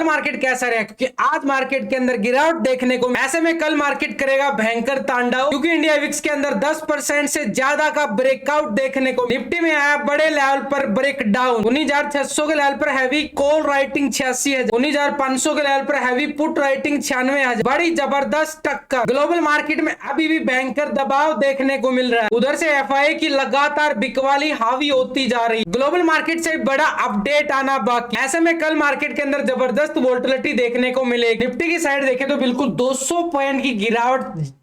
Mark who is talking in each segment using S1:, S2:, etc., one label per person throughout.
S1: कल मार्केट कैसा रहा, क्योंकि आज मार्केट के अंदर गिरावट देखने को, ऐसे में कल मार्केट करेगा भयंकर तांडव, क्योंकि इंडिया विक्स के अंदर 10% से ज्यादा का ब्रेकआउट देखने को, निफ्टी में आया बड़े लेवल पर ब्रेक डाउन, 19,600 के लेवल पर हैवी कॉल राइटिंग 86,000, 19,500 के लेवल पर हैवी पुट राइटिंग 96,000, बड़ी जबरदस्त टक्कर। ग्लोबल मार्केट में अभी भी भयंकर दबाव देखने को मिल रहा है, उधर से एफआई की लगातार बिकवाली हावी होती जा रही, ग्लोबल मार्केट से बड़ा अपडेट आना बाकी। ऐसे में कल मार्केट के अंदर जबरदस्त वोलेटिलिटी देखने को मिलेगी। निफ्टी की साइड देखें तो बिल्कुल 200 पॉइंट की गिरावट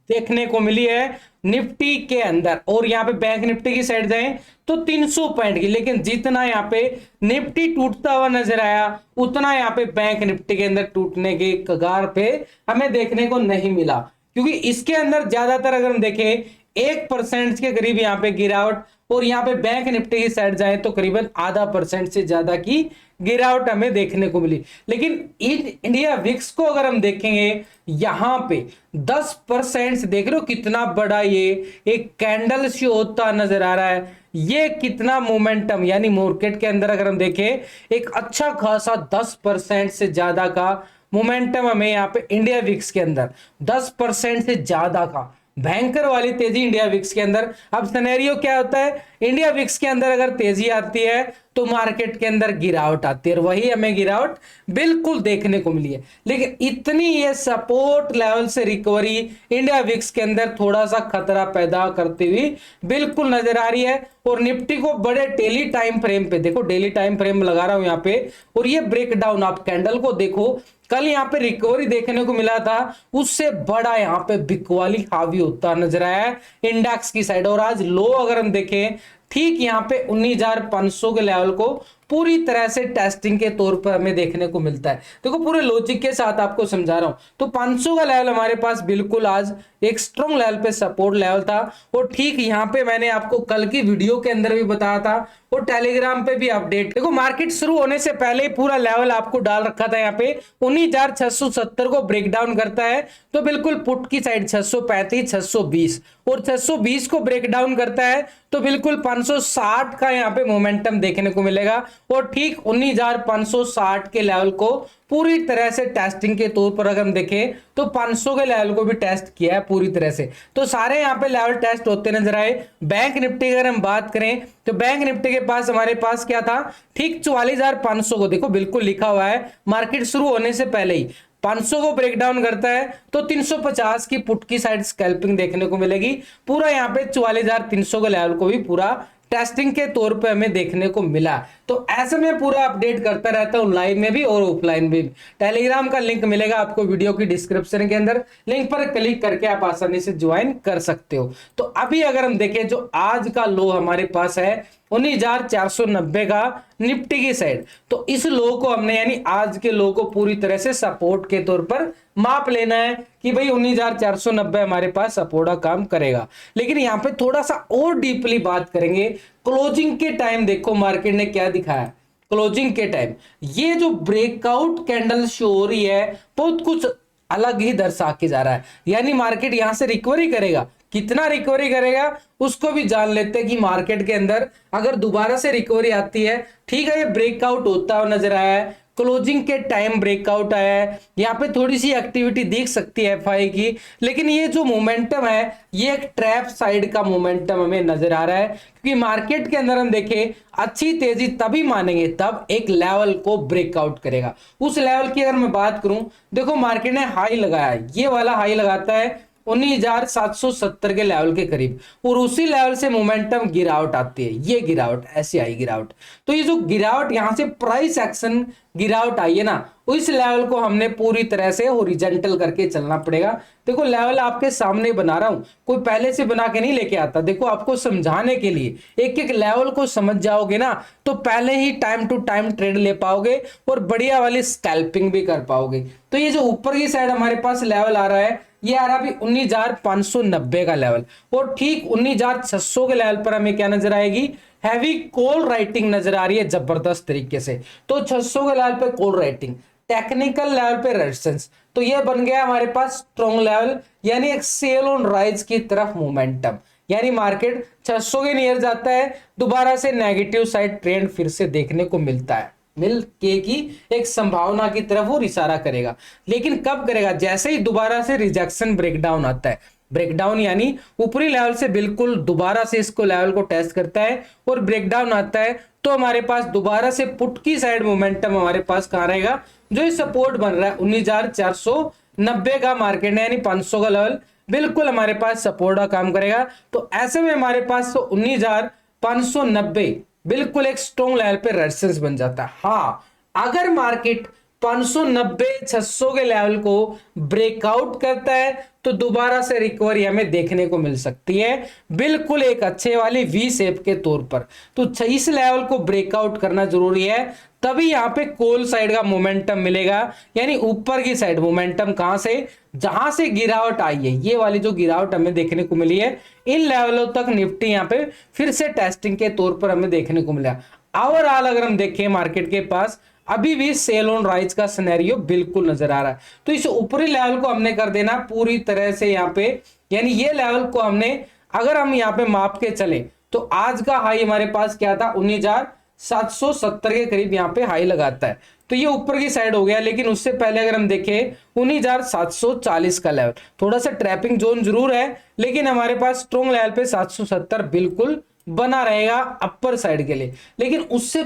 S1: देखने को मिली है निफ्टी के अंदर, और यहाँ पे बैंक निफ्टी की साइड जाएं तो 300 पॉइंट की, लेकिन जितना यहाँ पे निफ्टी टूटता हुआ नजर आया उतना यहाँ पे बैंक निफ्टी के अंदर टूटने के कगार पे हमें देखने को नहीं मिला, क्योंकि इसके अंदर ज्यादातर अगर हम देखें 1% के करीब यहाँ पे गिरावट, और यहाँ पे बैंक निफ्टी की साइड जाए तो करीबन 0.5% से ज्यादा की गिरावट हमें देखने को मिली। लेकिन इंडिया विक्स को अगर हम देखेंगे यहाँ पे 10% से देख रहे हो कितना बड़ा ये एक कैंडल शो होता नजर आ रहा है, ये कितना मोमेंटम, यानी मार्केट के अंदर अगर हम देखें एक अच्छा खासा 10% से ज्यादा का मोमेंटम हमें यहाँ पे इंडिया विक्स के अंदर 10% से ज्यादा का भयंकर वाली तेजी इंडिया विक्स के अंदर। अब सिनेरियो क्या होता है, इंडिया विक्स के अंदर अगर तेजी आती है तो मार्केट के अंदर गिरावट आती है, और वही हमें गिरावट बिल्कुल देखने को मिली है। लेकिन इतनी ये सपोर्ट लेवल से रिकवरी इंडिया विक्स के अंदर थोड़ा सा खतरा पैदा करती हुई बिल्कुल नजर आ रही है, और निफ्टी को बड़े डेली टाइम फ्रेम पे देखो, डेली टाइम फ्रेम लगा रहा हूं यहाँ पे, और ये ब्रेकडाउन आप कैंडल को देखो, कल यहाँ पे रिकवरी देखने को मिला था, उससे बड़ा यहाँ पे बिकवाली हावी होता नजर आया है इंडेक्स की साइड। और आज लो अगर हम देखें ठीक यहाँ पे 19,500 के लेवल को पूरी तरह से टेस्टिंग के तौर पर हमें देखने को मिलता है। देखो पूरे लॉजिक के साथ आपको समझा रहा हूं, तो 500 का लेवल हमारे पास बिल्कुल आज एक स्ट्रॉन्ग लेवल पे सपोर्ट लेवल था, और ठीक यहाँ पे मैंने आपको कल की वीडियो के अंदर भी बताया था, और टेलीग्राम पे भी अपडेट, देखो मार्केट शुरू होने से पहले ही पूरा लेवल आपको डाल रखा था यहाँ पे 19,670 को ब्रेक डाउन करता है तो बिल्कुल पुट की साइड 635 620, और 620 को ब्रेक डाउन करता है तो बिल्कुल 560 का यहाँ पे मोमेंटम देखने को मिलेगा, और ठीक 19,560 के लेवल को पूरी तरह से टेस्टिंग के तौर पर अगर हम देखें तो 500 के लेवल को भी टेस्ट किया है पूरी तरह से, तो सारे यहाँ पे लेवल टेस्ट होते नजर आए। बैंक निफ्टी अगर हम बात करें तो बैंक निफ्टी के पास हमारे पास क्या था, ठीक 44,500 को देखो बिल्कुल लिखा हुआ है मार्केट शुरू होने से पहले ही 500 को ब्रेक डाउन करता है तो 350 की पुट की साइड स्कैल्पिंग देखने को मिलेगी, पूरा यहाँ पे 44,300 के लेवल को भी पूरा टेस्टिंग के तौर पे हमें देखने को मिला। तो ऐसे में पूरा अपडेट करता रहता हूं लाइव में भी और ऑफलाइन भी। टेलीग्राम का लिंक मिलेगा आपको वीडियो की डिस्क्रिप्शन के अंदर, लिंक पर क्लिक करके आप आसानी से ज्वाइन कर सकते हो। तो अभी अगर हम देखें जो आज का लो हमारे पास है 19,490 का निफ्टी की साइड, तो इस लो को हमने यानी आज के लो को पूरी तरह से सपोर्ट के तौर पर माप लेना है कि भाई 19,490 हमारे पास सपोर्ट का काम करेगा। लेकिन यहाँ पे थोड़ा सा और डीपली बात करेंगे, क्लोजिंग के टाइम देखो मार्केट ने क्या दिखाया, क्लोजिंग के टाइम ये जो ब्रेकआउट कैंडल शो हो रही है बहुत कुछ अलग ही दर्शा के जा रहा है, यानी मार्केट यहां से रिकवरी करेगा, कितना रिकवरी करेगा उसको भी जान लेते हैं कि मार्केट के अंदर अगर दोबारा से रिकवरी आती है, ठीक है ये ब्रेकआउट होता हुआ नजर आया है, क्लोजिंग के टाइम ब्रेकआउट आया है, यहाँ पे थोड़ी सी एक्टिविटी दिख सकती है एफआई की, लेकिन ये जो मोमेंटम है ये एक ट्रैप साइड का मोमेंटम हमें नजर आ रहा है, क्योंकि मार्केट के अंदर हम देखें अच्छी तेजी तभी मानेंगे तब एक लेवल को ब्रेकआउट करेगा। उस लेवल की अगर मैं बात करूं, देखो मार्केट ने हाई लगाया, ये वाला हाई लगाता है 19,770 के लेवल के करीब, और उसी लेवल से मोमेंटम गिरावट आती है, ये गिरावट ऐसी आई गिरावट, तो ये जो गिरावट यहां से प्राइस एक्शन गिरावट आई है ना, इस लेवल को हमने पूरी तरह से हॉरिजॉन्टल करके चलना पड़ेगा। देखो लेवल आपके सामने बना रहा हूं, कोई पहले से बना के नहीं लेके आता, देखो आपको समझाने के लिए एक एक लेवल को समझ जाओगे ना तो पहले ही टाइम टू टाइम ट्रेड ले पाओगे और बढ़िया वाली स्कैल्पिंग भी कर पाओगे। तो ये जो ऊपर की साइड हमारे पास लेवल आ रहा है ये आ रहा अभी 19,590 का लेवल, और ठीक 19,600 के लेवल पर हमें क्या नजर आएगी, हैवी कॉल राइटिंग नजर आ रही है जबरदस्त तरीके से। तो 600 के लेवल पे कॉल राइटिंग, टेक्निकल लेवल पे रेजिस्टेंस, तो ये बन गया हमारे पास स्ट्रॉन्ग लेवल, यानी एक सेल ऑन राइज की तरफ मोमेंटम, यानी मार्केट 600 के नियर जाता है, दोबारा से नेगेटिव साइड ट्रेंड फिर से देखने को मिलता है। मिल के की एक संभावना की तरफ वो इशारा करेगा। लेकिन कब करेगा? जैसे ही दोबारा से रिजेक्शन ब्रेकडाउन आता है, ब्रेकडाउन यानी ऊपरी लेवल से बिल्कुल दोबारा से इसको लेवल को टेस्ट करता है और ब्रेकडाउन आता है, तो हमारे पास दोबारा से पुट की साइड मोमेंटम हमारे पास कहां रहेगा? जो ये सपोर्ट बन रहा है 19,490 का मार्केट ने यानी 500 का लेवल बिल्कुल हमारे पास सपोर्ट का काम करेगा। तो ऐसे में हमारे पास तो 19,590 बिल्कुल एक स्ट्रॉन्ग लेवल पे रेजिस्टेंस बन जाता है। हाँ, अगर मार्केट 590-600 के लेवल को ब्रेकआउट करता है तो दोबारा से रिकवरी हमें देखने को मिल सकती है, बिल्कुल एक अच्छे वाली वी शेप के तौर पर। तो इस लेवल को ब्रेकआउट करना जरूरी है, तभी यहां पे कॉल साइड का मोमेंटम मिलेगा, यानी ऊपर की साइड मोमेंटम कहां से? जहां से गिरावट आई है, ये वाली जो गिरावट हमें देखने को मिली है, इन लेवलों तक निफ्टी यहां पे फिर से टेस्टिंग के तौर पर हमें देखने को मिला। ओवरऑल अगर हम देखें मार्केट के पास अभी भी सेल ऑन राइज का सिनेरियो बिल्कुल नजर आ रहा है। तो इस ऊपरी लेवल को हमने कर देना पूरी तरह से यहाँ पे, यानी ये लेवल को हमने अगर हम यहाँ पे माप के चले तो आज का हाई हमारे पास क्या था? 19,770 के करीब यहाँ पे हाई लगाता है, तो ये ऊपर की साइड हो गया। लेकिन उससे पहले अगर हम देखें 19,740 का लेवल, थोड़ा सा ट्रैपिंग जोन जरूर है, लेकिन हमारे पास स्ट्रॉन्ग लेवल पे 770 बिल्कुल बना रहेगा अपर साइड के लिए। लेकिन उससे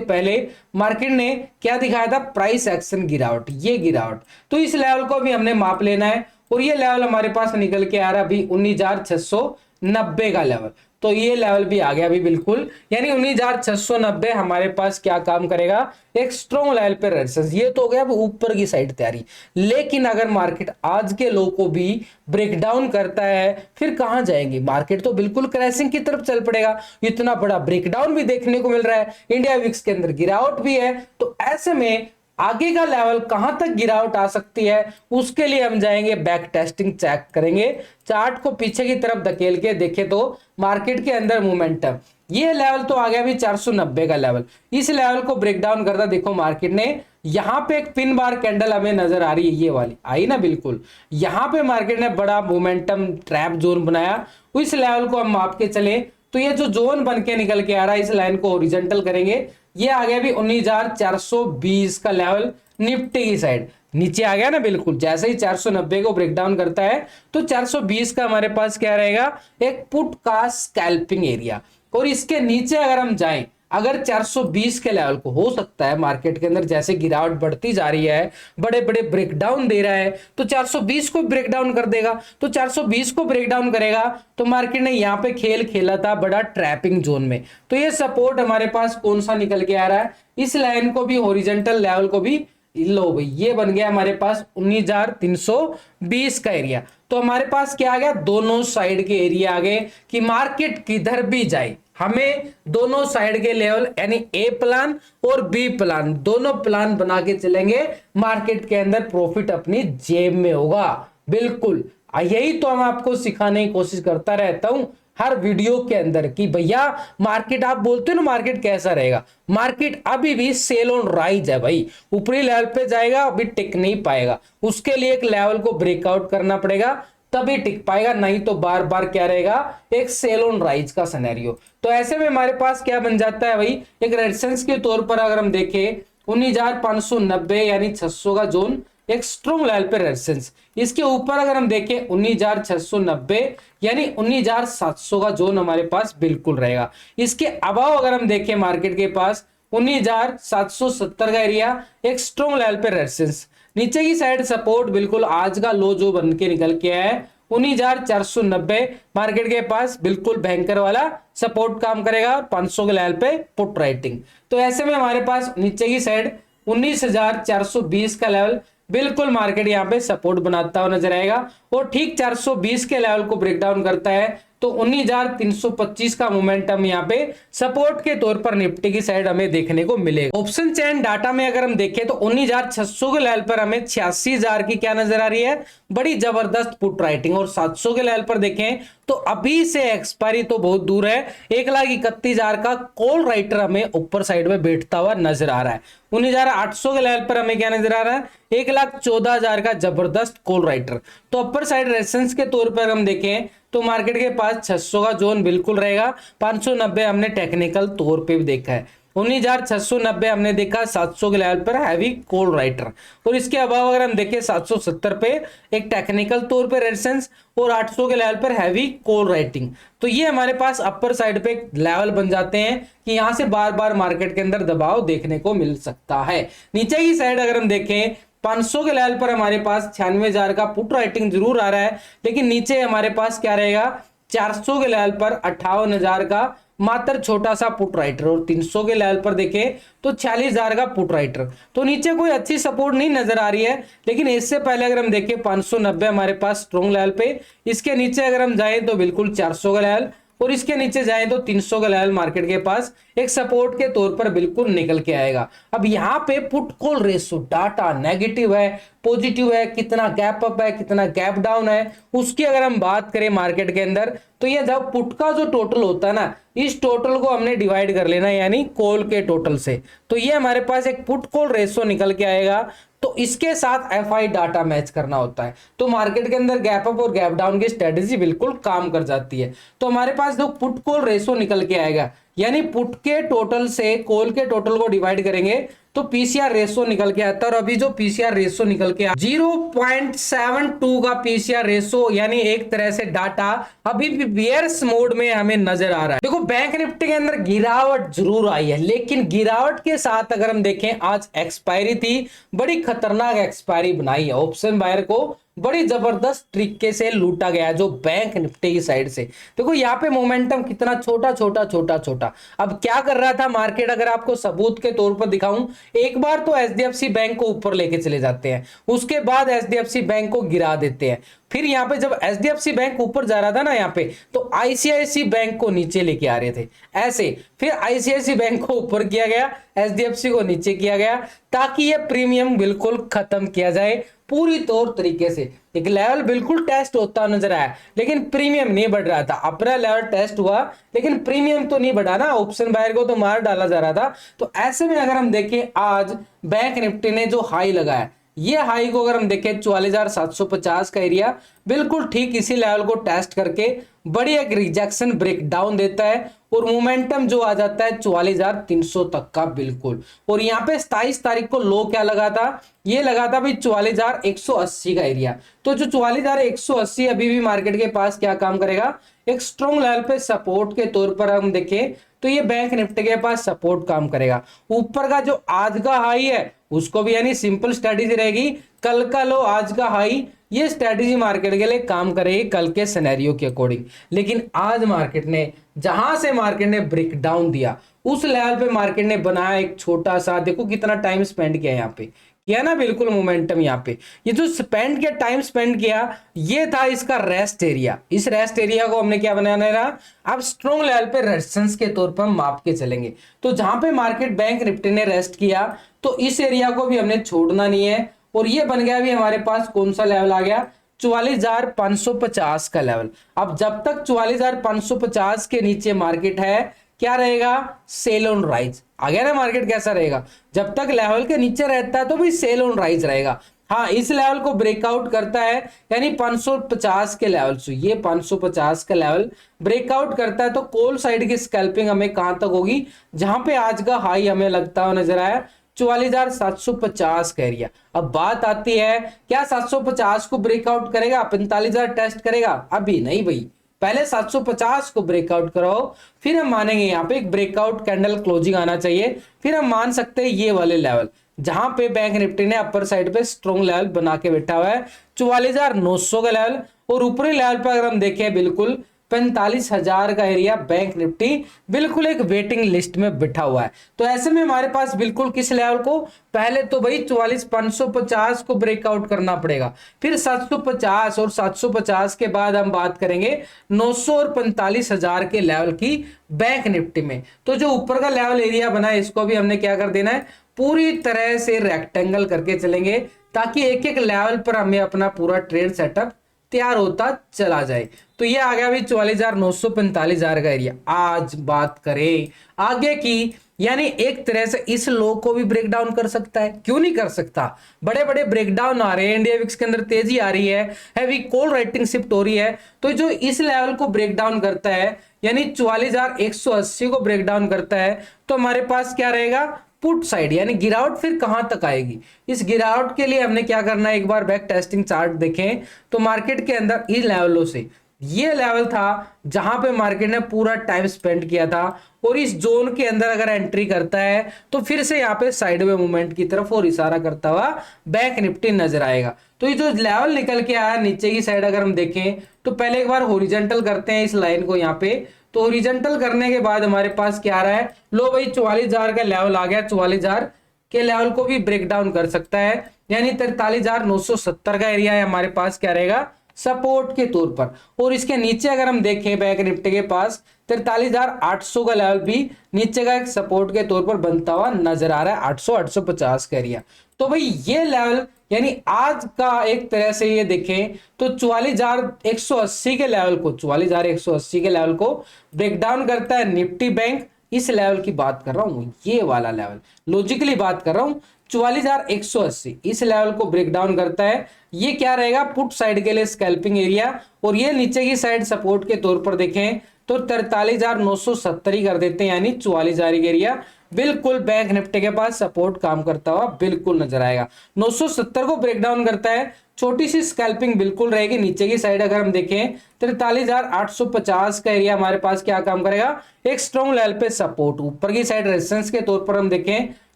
S1: पहले मार्केट ने क्या दिखाया था? प्राइस एक्शन गिरावट, ये गिरावट। तो इस लेवल को भी हमने माप लेना है और ये लेवल हमारे पास निकल के आ रहा है अभी 19,690 का लेवल। तो ये लेवल भी आ गया अभी बिल्कुल, यानी 19,690 हमारे पास क्या काम करेगा? एक स्ट्रॉन्ग लेवल पे रेजिस्टेंस। ये तो हो गया ऊपर की साइड तैयारी। लेकिन अगर मार्केट आज के लो को भी ब्रेकडाउन करता है, फिर कहां जाएंगे? मार्केट तो बिल्कुल क्रैशिंग की तरफ चल पड़ेगा। इतना बड़ा ब्रेकडाउन भी देखने को मिल रहा है, इंडिया विक्स के अंदर गिरावट भी है, तो ऐसे में आगे का लेवल कहां तक गिरावट आ सकती है, उसके लिए हम जाएंगे बैक टेस्टिंग चेक करेंगे। चार्ट को पीछे की तरफ धकेल के देखें तो मार्केट के अंदर मोमेंटम, ये लेवल तो आ गया भी 490 का लेवल। इस लेवल को ब्रेक डाउन करता देखो मार्केट ने, यहां पे एक पिन बार कैंडल हमें नजर आ रही है, ये वाली आई ना बिल्कुल, यहां पे मार्केट ने बड़ा मोमेंटम ट्रैप जोन बनाया। इस लेवल को हम माप के चले तो ये जो जोन बन के निकल के आ रहा है, इस लाइन को हॉरिजॉन्टल करेंगे, ये आ गया भी 19,420 का लेवल निफ्टी की साइड। नीचे आ गया ना बिल्कुल, जैसे ही 490 को ब्रेक डाउन करता है तो 420 का हमारे पास क्या रहेगा? एक पुट का स्कैल्पिंग एरिया। और इसके नीचे अगर हम जाएं, अगर 420 के लेवल को, हो सकता है मार्केट के अंदर जैसे गिरावट बढ़ती जा रही है, बड़े बड़े ब्रेकडाउन दे रहा है, तो 420 को ब्रेकडाउन कर देगा। तो 420 को ब्रेकडाउन करेगा तो मार्केट ने यहां पे खेल खेला था बड़ा ट्रैपिंग जोन में। तो ये सपोर्ट हमारे पास कौन सा निकल के आ रहा है? इस लाइन को भी, हॉरिजॉन्टल लेवल को भी, लो भाई, ये बन गया हमारे पास 19,320 का एरिया। तो हमारे पास क्या आ गया? दोनों साइड के एरिया आ गए कि मार्केट किधर भी जाए हमें दोनों साइड के लेवल, यानी ए प्लान और बी प्लान, दोनों प्लान बना के चलेंगे, मार्केट के अंदर प्रॉफिट अपनी जेब में होगा। बिल्कुल यही तो हम आपको सिखाने की कोशिश करता रहता हूं हर वीडियो के अंदर कि भैया मार्केट, आप बोलते हो ना मार्केट कैसा रहेगा, मार्केट अभी भी सेल ऑन राइज है भाई, ऊपरी लेवल पे जाएगा, अभी टिक नहीं पाएगा, उसके लिए एक लेवल को ब्रेकआउट करना पड़ेगा तभी टिक पाएगा, नहीं तो बार बार क्या रहेगा? एक सेल ऑन राइज का सिनेरियो। तो ऐसे में हमारे पास क्या बन जाता है भाई? एक रेजिस्टेंस के तौर पर अगर हम देखें 19,590 यानी 600 का जोन, एक स्ट्रॉन्ग लेवल पे रेजिस्टेंस। इसके ऊपर अगर हम देखें 19,690 यानी 19,700 का जोन हमारे पास बिल्कुल रहेगा। इसके अभाव अगर हम देखें मार्केट के पास 19,770 का एरिया, एक स्ट्रॉन्ग लेवल पे रेजिस्टेंस। नीचे की साइड सपोर्ट बिल्कुल आज का लो जो बन के निकल के आया है 19,490, मार्केट के पास बिल्कुल भयंकर वाला सपोर्ट काम करेगा 500 के लेवल पे पुट राइटिंग। तो ऐसे में हमारे पास नीचे की साइड 19,420 का लेवल बिल्कुल मार्केट यहाँ पे सपोर्ट बनाता हुआ नजर आएगा, और ठीक 420 के लेवल को ब्रेक डाउन करता है तो 19,325 का मोमेंटम यहाँ पे सपोर्ट के तौर पर निफ्टी की साइड हमें देखने को मिलेगा। ऑप्शन चेन डाटा में अगर हम देखें तो 19,600 के लेवल पर हमें 86,000 की क्या नजर आ रही है? बड़ी जबरदस्त पुट राइटिंग। और 700 के लेवल पर देखें तो अभी से एक्सपायरी तो बहुत दूर है, 1,31,000 का कॉल राइटर हमें ऊपर साइड में बैठता हुआ नजर आ रहा है। 19,800 के लेवल पर हमें क्या नजर आ रहा है? 1,14,000 का जबरदस्त कॉल राइटर। तो अपर साइड रेजिस्टेंस के तौर पर हम देखें तो मार्केट के पास 600 का जोन बिल्कुल रहेगा, 590 हमने टेक्निकल तौर पे भी देखा है। 19,690 हमने देखा 700 के लेवल पर हैवी कॉल राइटर, और इसके अलावा अगर हम देखें 770 पे एक टेक्निकल तौर पे रेजिस्टेंस, और 800 के लेवल पर हैवी कॉल राइटिंग। तो ये हमारे पास अपर साइड पे लेवल बन जाते हैं कि यहां से बार बार मार्केट के अंदर दबाव देखने को मिल सकता है। नीचे की साइड अगर हम देखें 500 के लेवल पर हमारे पास 96,000 का पुट राइटिंग जरूर आ रहा है, लेकिन नीचे हमारे पास क्या रहेगा 400 के लेवल पर 58,000 का मात्र छोटा सा पुट राइटर, और 300 के लेवल पर देखें तो 46,000 का पुट राइटर। तो नीचे कोई अच्छी सपोर्ट नहीं नजर आ रही है, लेकिन इससे पहले अगर हम देखें 590 हमारे पास स्ट्रॉन्ग लेवल पे, इसके नीचे अगर हम जाएं तो बिल्कुल 400 का लेवल, और इसके नीचे जाएं तो 300 का लेवल मार्केट के पास एक सपोर्ट के तौर पर बिल्कुल निकल के आएगा। अब यहाँ पे put call ratio data negative है, पॉजिटिव है, कितना गैप अप है, कितना गैप डाउन है, उसकी अगर हम बात करें मार्केट के अंदर, तो ये जब पुट का जो टोटल होता है ना, इस टोटल को हमने डिवाइड कर लेना, यानी कॉल के टोटल से, तो ये हमारे पास एक पुट कॉल रेशो निकल के आएगा। तो इसके साथ एफआई डाटा मैच करना होता है, तो मार्केट के अंदर गैप अप और गैप डाउन की स्ट्रेटेजी बिल्कुल काम कर जाती है। तो हमारे पास जो पुट कॉल रेशो निकल के आएगा, यानी पुट के टोटल से कॉल के टोटल को डिवाइड करेंगे तो पीसीआर रेशो निकल के आता है, और अभी जो पीसीआर रेशो निकल के 0.72 का पीसीआर रेशो, यानी एक तरह से डाटा अभी भी बियर्स मोड में हमें नजर आ रहा है। देखो बैंक निफ्टी के अंदर गिरावट जरूर आई है, लेकिन गिरावट के साथ अगर हम देखें आज एक्सपायरी थी, बड़ी खतरनाक एक्सपायरी बनाई है, ऑप्शन बायर को बड़ी जबरदस्त तरीके से लूटा गया जो बैंक निफ्टी की साइड से। देखो यहाँ पे मोमेंटम कितना छोटा छोटा छोटा छोटा। अब क्या कर रहा था मार्केट, अगर आपको सबूत के तौर पर दिखाऊं, एक बार तो एचडीएफसी बैंक को ऊपर लेके चले जाते हैं, उसके बाद एचडीएफसी बैंक को गिरा देते हैं, फिर यहाँ पे जब एचडीएफसी बैंक ऊपर जा रहा था ना यहाँ पे, तो आईसीआईसी बैंक को नीचे लेके आ रहे थे ऐसे, फिर आईसीआईसी बैंक को ऊपर किया गया, एचडीएफसी को नीचे किया गया, ताकि ये प्रीमियम बिल्कुल खत्म किया जाए पूरी तौर तरीके से। एक लेवल बिल्कुल टेस्ट होता नजर आया, लेकिन प्रीमियम नहीं बढ़ रहा था। अपना लेवल टेस्ट हुआ, लेकिन प्रीमियम तो नहीं बढ़ा ना, ऑप्शन बायर को तो मार डाला जा रहा था। तो ऐसे में अगर हम देखें आज बैंक निफ्टी ने जो हाई लगाया, ये हाई को अगर हम देखें 44,750 का एरिया, बिल्कुल ठीक इसी लेवल को टेस्ट करके बड़ी एक रिजेक्शन ब्रेकडाउन देता है, और मोमेंटम जो आ जाता है 44,300 तक का बिल्कुल। और यहाँ पे 27 तारीख को लो क्या लगा था, ये लगा था भाई 44,180 का एरिया। तो जो 44,180 अभी भी मार्केट के पास क्या काम करेगा, एक स्ट्रॉन्ग लेवल पे सपोर्ट के तौर पर हम देखें तो ये बैंक निफ्टी के पास सपोर्ट काम करेगा। ऊपर का जो आज का हाई है उसको भी, यानी सिंपल स्ट्रेटेजी रहेगी, कल का लो आज का हाई, ये स्ट्रेटेजी मार्केट के लिए काम करेगी कल के सिनेरियो के अकॉर्डिंग। लेकिन आज मार्केट ने जहां से मार्केट ने ब्रेक डाउन दिया, उस लेवल पे मार्केट ने बनाया एक छोटा सा, देखो कितना टाइम स्पेंड किया यहाँ पे, किया ना बिल्कुल मोमेंटम। यहाँ पे ये जो स्पेंड किया, टाइम स्पेंड किया, ये था इसका रेस्ट एरिया। इस रेस्ट एरिया को हमने क्या बनाना रहा, अब स्ट्रॉन्ग लेवल पे रेजिस्टेंस के तौर पर हम माप के चलेंगे। तो जहां पे मार्केट बैंक निफ्टी ने रेस्ट किया, तो इस एरिया को भी हमने छोड़ना नहीं है, और ये बन गया भी हमारे पास कौन सा लेवल आ गया, 44,550 का लेवल। अब जब तक 44,550 के नीचे मार्केट है, क्या रहेगा, सेल ऑन राइज। आ गया ना मार्केट कैसा रहेगा, जब तक लेवल के नीचे रहता है तो भी सेल ऑन राइज रहेगा। हाँ, इस लेवल को ब्रेकआउट करता है, यानी 550 के लेवल से, ये 550 का लेवल ब्रेकआउट करता है, तो कॉल साइड की स्कैल्पिंग हमें कहां तक होगी, जहां पे आज का हाई हमें लगता हुआ नजर आया 44,750 का एरिया। अब बात आती है, क्या 750 को ब्रेकआउट करेगा, 45,000 टेस्ट करेगा? अभी नहीं भाई, पहले 750 को ब्रेकआउट कराओ, फिर हम मानेंगे यहाँ पे एक ब्रेकआउट कैंडल क्लोजिंग आना चाहिए, फिर हम मान सकते हैं ये वाले लेवल जहां पे बैंक निफ्टी ने अपर साइड पे स्ट्रॉन्ग लेवल बना के बैठा हुआ है 44,900 का लेवल, और ऊपरी लेवल पर अगर हम देखें बिल्कुल 45,000 का एरिया बैंक निफ्टी बिल्कुल एक वेटिंग लिस्ट में बैठा हुआ है। तो ऐसे में हमारे पास बिल्कुल किस लेवल को, पहले तो भाई 44,550 को ब्रेकआउट करना पड़ेगा, फिर 750, और 750 के बाद हम बात करेंगे 900 और 45,000 के लेवल की बैंक निफ्टी में। तो जो ऊपर का लेवल एरिया बना है, इसको भी हमने क्या कर देना है, पूरी तरह से रेक्टेंगल करके चलेंगे, ताकि एक एक लेवल पर हमें अपना पूरा ट्रेड सेटअप तैयार होता चला जाए। तो ये आ गया भाई 44,900 45,000 का एरिया। आज बात करें आगे की, यानी एक तरह से इस लो को भी ब्रेक डाउन कर सकता है, क्यों नहीं कर सकता। बड़े बड़े ब्रेक डाउन आ रहे हैं, इंडिया विक्स के अंदर तेजी आ रही है, हैवी कॉल राइटिंग शिफ्ट हो रही है, तो जो इस लेवल को ब्रेक डाउन करता है, यानी 44,180 को ब्रेक डाउन करता है तो हमारे पास क्या रहेगा, पुट साइड, यानी गिरावट फिर कहां तक आएगी। इस गिरावट के लिए हमने क्या करना है, एक बार बैक टेस्टिंग चार्ट देखें तो मार्केट के अंदर इन लेवलों से ये लेवल था जहां पे मार्केट ने पूरा टाइम स्पेंड किया था, और इस जोन के अंदर अगर एंट्री करता है तो फिर से यहाँ पे साइडवे मूवमेंट की तरफ और इशारा करता हुआ बैंक निफ्टी नजर आएगा। तो ये जो लेवल निकल के आया नीचे की साइड अगर हम देखें तो पहले एक बार हॉरिजॉन्टल करते हैं इस लाइन को यहाँ पे। तो हॉरिजॉन्टल करने के बाद हमारे पास क्या आ रहा है, लो भाई 44,000 का लेवल आ गया, 44,000 के लेवल को भी ब्रेक डाउन कर सकता है, यानी 43,970 का एरिया है हमारे पास क्या रहेगा, सपोर्ट के तौर पर। और इसके नीचे अगर हम देखें बैंक निफ्टी के पास 43,800 का लेवल भी नीचे का एक सपोर्ट के तौर पर बनता हुआ नजर आ रहा है, 800-850 का एरिया। तो भाई ये लेवल यानी आज का एक तरह से ये देखें तो 44,180 के लेवल को 44,180 के लेवल को ब्रेक डाउन करता है निफ्टी बैंक। इस लेवल की बात कर रहा हूं, ये वाला लेवल लॉजिकली बात कर रहा हूं, 44,180 इस लेवल को ब्रेक डाउन करता है। ये क्या रहेगा, पुट साइड के लिए स्कैल्पिंग एरिया, और ये नीचे की साइड सपोर्ट के तौर पर देखें तो 43,970 ही कर देते हैं, यानी 44,000 एरिया बिल्कुल बैंक निफ्टी के पास सपोर्ट काम करता हुआ बिल्कुल नजर आएगा। 970 को ब्रेक डाउन करता है, छोटी सी स्कैल्पिंग बिल्कुल रहेगी नीचे की साइड अगर हम देखें 43,850 का एरिया हमारे पास क्या काम करेगा, एक स्ट्रॉन्ग लेवल पे सपोर्ट। ऊपर की साइड रेजिस्टेंस के तौर पर हम देखें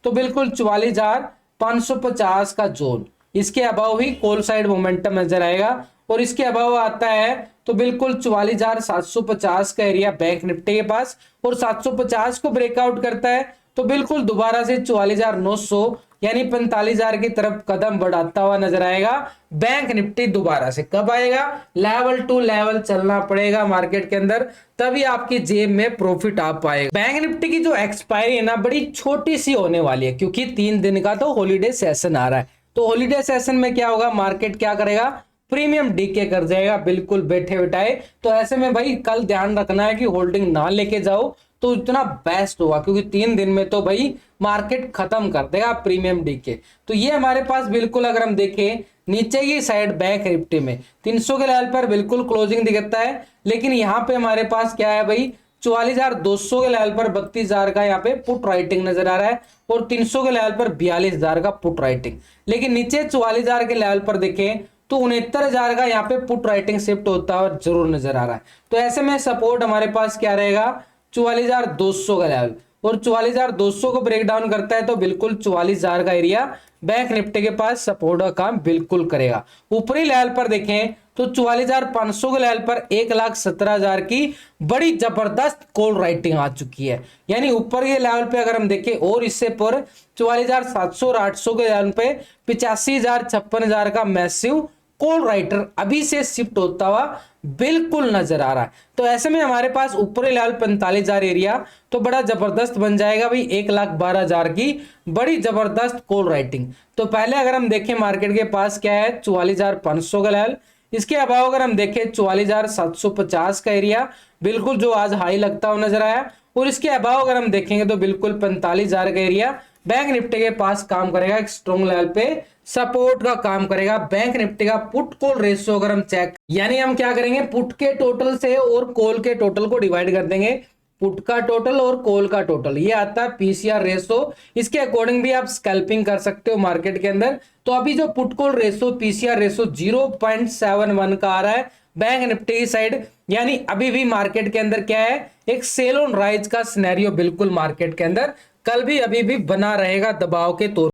S1: तो बिल्कुल 44,550 का जोन, इसके अभाव ही कॉल साइड मोमेंटम नजर आएगा, और इसके अभाव आता है तो बिल्कुल 44,750 का एरिया बैंक निफ्टी के पास, और 750 को ब्रेकआउट करता है तो बिल्कुल दोबारा से 44,900 यानी 45,000 की तरफ कदम बढ़ाता हुआ नजर आएगा बैंक निफ्टी। दोबारा से कब आएगा, लेवल टू लेवल चलना पड़ेगा मार्केट के अंदर, तभी आपकी जेब में प्रॉफिट आ पाएगा। बैंक निफ्टी की जो एक्सपायरी है ना बड़ी छोटी सी होने वाली है, क्योंकि 3 दिन का तो हॉलीडे सेशन आ रहा है। तो हॉलीडे सेशन में क्या होगा, मार्केट क्या करेगा, प्रीमियम डीके कर जाएगा बिल्कुल बैठे बिठाए। तो ऐसे में भाई कल ध्यान रखना है कि होल्डिंग ना लेके जाओ तो इतना बेस्ट होगा, क्योंकि 3 दिन में तो भाई मार्केट खत्म कर देगा प्रीमियम डीके। तो ये हमारे पास बिल्कुल अगर हम देखें नीचे की साइड बैंक निफ्टी में 300 के लेवल पर बिल्कुल क्लोजिंग दिखता है, लेकिन यहाँ पे हमारे पास क्या है भाई 44,200 के लेवल पर 32,000 का यहाँ पे पुट राइटिंग नजर आ रहा है, और 300 के लेवल पर 42,000 का पुट राइटिंग। लेकिन नीचे 44,000 के लेवल पर देखें तो 69,000 का यहाँ पे पुट राइटिंग शिफ्ट होता हुआ जरूर नजर आ रहा है। तो ऐसे में सपोर्ट हमारे पास क्या रहेगा, 44,200 का लेवल, और 44,200 को ब्रेक डाउन करता है तो बिल्कुल 44,000 का एरिया बैंक निफ्टी के पास सपोर्ट का काम बिल्कुल करेगा। ऊपरी लेवल पर देखें तो 44,500 के लेवल पर 1,17,000 की बड़ी जबरदस्त कॉल राइटिंग आ चुकी है, यानी ऊपर के लेवल पे अगर हम देखें और इससे पर 44,700 और 800 के लेवल पे 85,000 56,000 का मैसिव कॉल राइटर अभी से शिफ्ट होता हुआ बिल्कुल नजर आ रहा है। तो ऐसे में हमारे पास ऊपरी लेवल 45,000 एरिया तो बड़ा जबरदस्त बन जाएगा भाई, 1,12,000 की बड़ी जबरदस्त कॉल राइटिंग। तो पहले अगर हम देखें मार्केट के पास क्या है 44,500 का लेवल, इसके अभाव अगर हम देखें 44,750 का एरिया बिल्कुल जो आज हाई लगता हुआ नजर आया, और इसके अभाव अगर हम देखेंगे तो बिल्कुल 45,000 का एरिया बैंक निफ्टी के पास काम करेगा, एक स्ट्रॉन्ग लेवल पे सपोर्ट का काम करेगा। बैंक निफ्टी का पुट कॉल रेशियो अगर हम चेक, यानी हम क्या करेंगे पुट के टोटल से और कॉल के टोटल को डिवाइड कर देंगे, पुट का टोटल और कॉल का टोटल, ये आता है पीसीआर रेशो। इसके अकॉर्डिंग भी आप स्कैल्पिंग कर सकते हो मार्केट के अंदर। तो अभी जो put call ratio PCR ratio 0.71 का आ रहा है बैंक निफ्टी की साइड, यानी अभी भी मार्केट के अंदर क्या है एक सेल ऑन राइज का सिनेरियो बिल्कुल मार्केट के अंदर कल भी अभी भी बना रहेगा दबाव के तौर